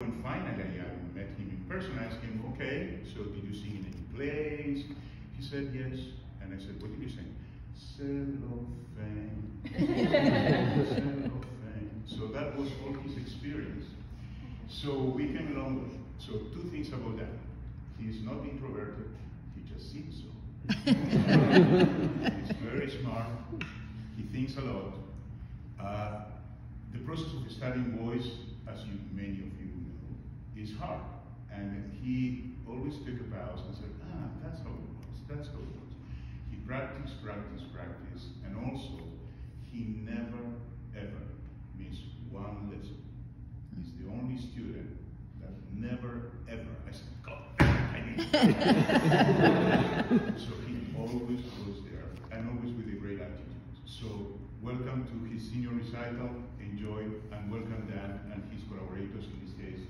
When finally I met him in person, I asked him, okay, so did you sing in any plays? He said yes. And I said, what did you sing? Cellophane. Cellophane. So that was all his experience. So we came along with. So two things about that. He is not introverted, he just sings so. He's very smart, he thinks a lot. The process of studying voice, as many of you know, is hard. And he always took a pause and said, that's how it was, that's how it was. He practiced, and also, he never, ever missed one lesson. He's the only student that never, ever, I said, God, I need So he always goes there, and always with a great attitude. So welcome to his senior recital, enjoy, and welcome Dan and his collaborators in this case.